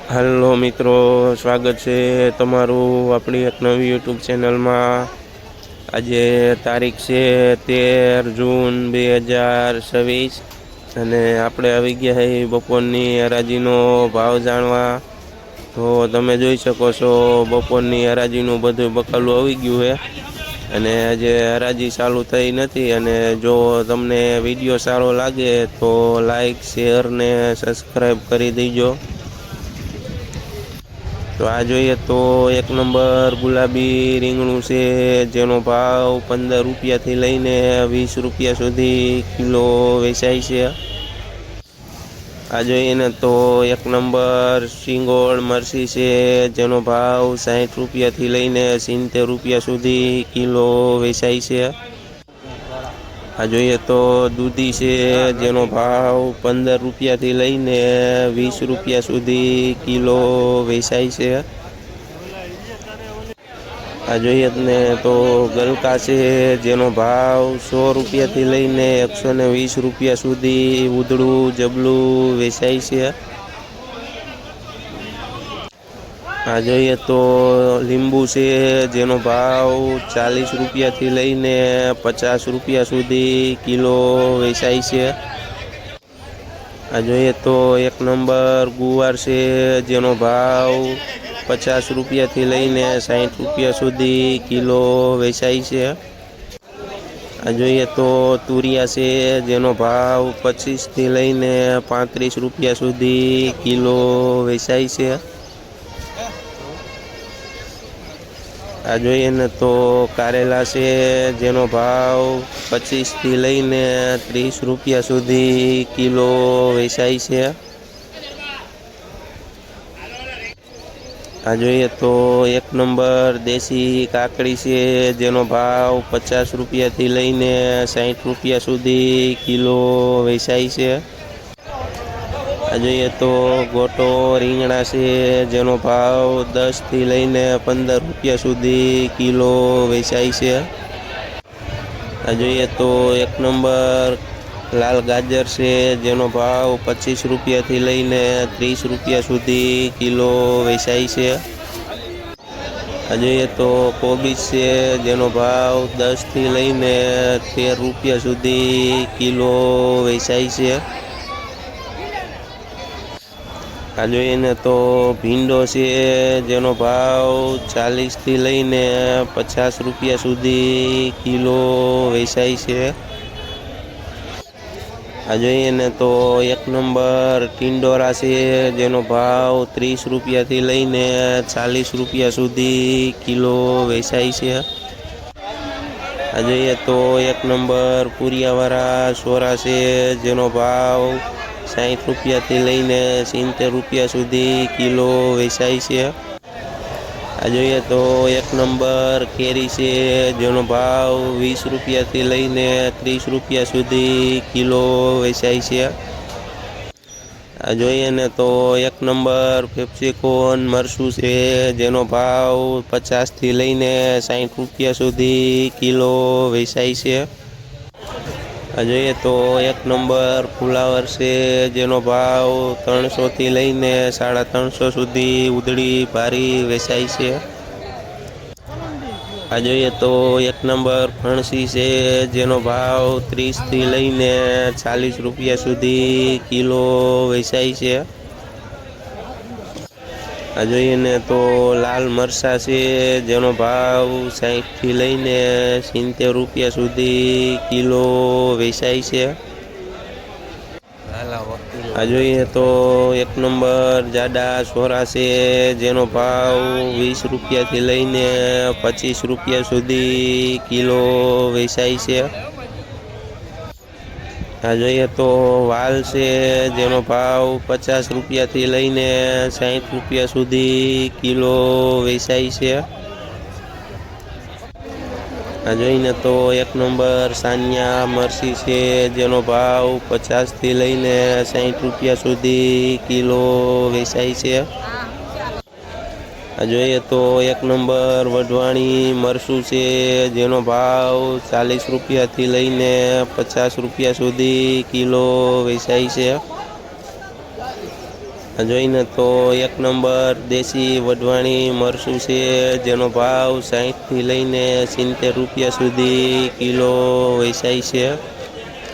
Hello મિત્રો, સ્વાગત છે તમારું આપણી એક નવી યુટ્યુબ ચેનલમાં। આજે તારીખ છે 13 જૂન 2026 અને આપણે આવી ગયા છીએ બપોરની હરાજીનો ભાવ જાણવા। તો તમે જોઈ શકો છો બપોરની હરાજીનું બધું બકાલું આવી ગયું છે અને આજે હરાજી ચાલુ થઈ નથી। અને જો તમને વિડીયો સારો લાગે તો લાઈક શેર ને સબસ્ક્રાઈબ કરી દેજો। તો આ જોઈએ તો એક નંબર ગુલાબી રીંગણું છે, જેનો ભાવ 15 રૂપિયાથી લઈને 20 રૂપિયા સુધી કિલો વેચાય છે। આ જોઈએ ને તો એક નંબર સિંગોળ મરસી છે, જેનો ભાવ 60 રૂપિયાથી લઈને 70 રૂપિયા સુધી કિલો વેચાય છે। આ જોઈએ તો દૂધી છે, જેનો ભાવ 15 રૂપિયાથી લઈને 20 રૂપિયા સુધી કિલો વેચાય છે। આ જોઈએ ને તો ગલકા છે, જેનો ભાવ 100 રૂપિયાથી લઈને 120 રૂપિયા સુધી ઉધડું જબલું વેચાય છે। આ જોઈએ તો લીંબુ છે, જેનો ભાવ 40 રૂપિયાથી લઈને 50 રૂપિયા સુધી કિલો વેચાય છે। આ જોઈએ તો એક નંબર ગુવાર છે, જેનો ભાવ 50 રૂપિયાથી લઈને 60 રૂપિયા સુધી કિલો વેચાય છે। આ જોઈએ તો તુરિયા છે, જેનો ભાવ 25થી લઈને 35 રૂપિયા સુધી કિલો વેચાય છે। આ જોઈએ ને તો કારેલા છે, જેનો ભાવ 25થી લઈને 30 રૂપિયા સુધી કિલો વેચાય છે। આ જોઈએ તો એક નંબર દેશી કાકડી છે, જેનો ભાવ 50 રૂપિયાથી લઈને 60 રૂપિયા સુધી કિલો વેચાય છે। આ જોઈએ તો ગોટો રીંગણા છે, જેનો ભાવ 10થી લઈને 15 રૂપિયા સુધી કિલો વેચાય છે। આ જોઈએ તો એક નંબર લાલ ગાજર છે, જેનો ભાવ 25 રૂપિયાથી લઈને 30 રૂપિયા સુધી કિલો વેચાય છે। આ જોઈએ તો કોબીજ છે, જેનો ભાવ 10થી લઈને 13 રૂપિયા સુધી કિલો વેચાય છે। આ જોઈએ ને તો ભીંડો છે, જેનો ભાવ 40થી લઈને 50 રૂપિયા સુધી કિલો વેચાય છે। આ જોઈએ ને તો એક નંબર ટિંડોરા છે, જેનો ભાવ 30 રૂપિયાથી લઈને 40 રૂપિયા સુધી કિલો વેચાય છે। આ જોઈએ તો એક નંબર પુરિયાવાળા સોરા છે, જેનો ભાવ 60 રૂપિયાથી લઈને 70 રૂપિયા સુધી કિલો વેચાય છે। આ જોઈએ તો એક નંબર કેરી છે, જેનો ભાવ 20 રૂપિયાથી લઈને 30 રૂપિયા સુધી કિલો વેચાય છે। આ જોઈએ ને તો એક નંબર પેપ્સિકોન મરસું છે, જેનો ભાવ 50થી લઈને 60 રૂપિયા સુધી કિલો વેચાય છે। આ જોઈએ તો એક નંબર ફુલાવર છે, જેનો ભાવ 300થી લઈને 350 સુધી ઉધડી ભારી વેચાય છે। આ જોઈએ તો એક નંબર ફણસી છે, જેનો ભાવ 30થી લઈને 40 રૂપિયા સુધી કિલો વેચાય છે। આ જોઈએ ને તો લાલ મરચાં છે, જેનો ભાવ 60થી લઈને 70 રૂપિયા સુધી કિલો વેચાય છે। આ જોઈએ તો એક નંબર જાડા સોરા છે, જેનો ભાવ 20 રૂપિયાથી લઈને 25 રૂપિયા સુધી કિલો વેચાય છે। આ જોઈએ તો વાલ છે, જેનો ભાવ 50 રૂપિયાથી લઈને 60 રૂપિયા સુધી કિલો વેચાય છે। આ જોઈને તો એક નંબર સાનિયા મરસી છે, જેનો ભાવ 50થી લઈને 60 રૂપિયા સુધી કિલો વેચાય છે। આ જોઈએ તો એક નંબર વઢવાણી મરસું છે, જેનો ભાવ 40 રૂપિયાથી લઈને 50 રૂપિયા સુધી કિલો વેચાય છે। આ જોઈને તો 1 નંબર દેશી વઢવાણી મરચું છે, જેનો ભાવ 60થી લઈને 70 રૂપિયા સુધી કિલો વેચાય છે।